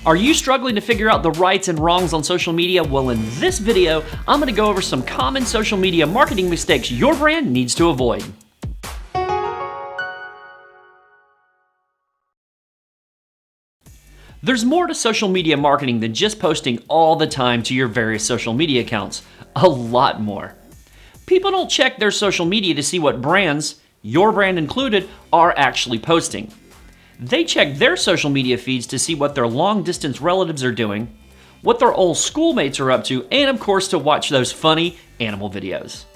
Are you struggling to figure out the rights and wrongs on social media? Well, in this video, I'm going to go over some common social media marketing mistakes your brand needs to avoid. There's more to social media marketing than just posting all the time to your various social media accounts. A lot more. People don't check their social media to see what brands, your brand included, are actually posting. They check their social media feeds to see what their long-distance relatives are doing, what their old schoolmates are up to, and of course to watch those funny animal videos.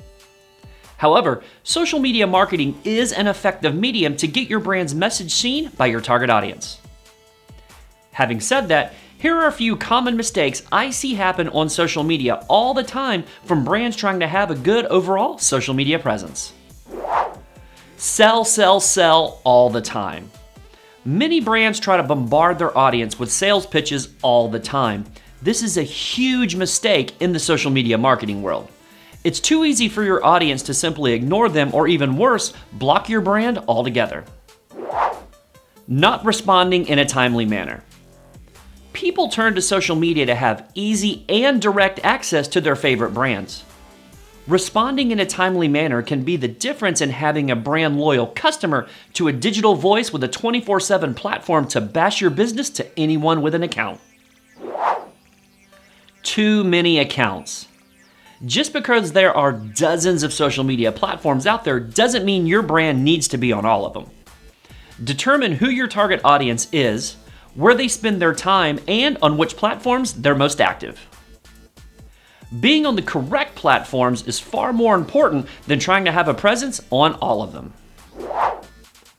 However, social media marketing is an effective medium to get your brand's message seen by your target audience. Having said that, here are a few common mistakes I see happen on social media all the time from brands trying to have a good overall social media presence. Sell, sell, sell all the time. Many brands try to bombard their audience with sales pitches all the time. This is a huge mistake in the social media marketing world. It's too easy for your audience to simply ignore them or even worse, block your brand altogether. Not responding in a timely manner. People turn to social media to have easy and direct access to their favorite brands. Responding in a timely manner can be the difference in having a brand loyal customer to a digital voice with a 24/7 platform to bash your business to anyone with an account. Too many accounts. Just because there are dozens of social media platforms out there doesn't mean your brand needs to be on all of them. Determine who your target audience is, where they spend their time, and on which platforms they're most active. Being on the correct platforms is far more important than trying to have a presence on all of them.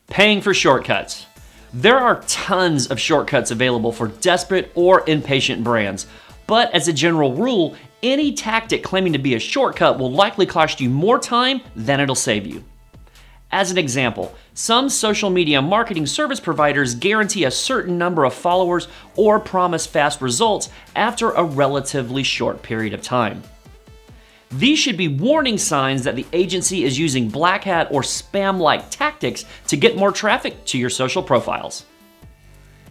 Paying for shortcuts. There are tons of shortcuts available for desperate or impatient brands, but as a general rule, any tactic claiming to be a shortcut will likely cost you more time than it'll save you. As an example, some social media marketing service providers guarantee a certain number of followers or promise fast results after a relatively short period of time. These should be warning signs that the agency is using black hat or spam-like tactics to get more traffic to your social profiles.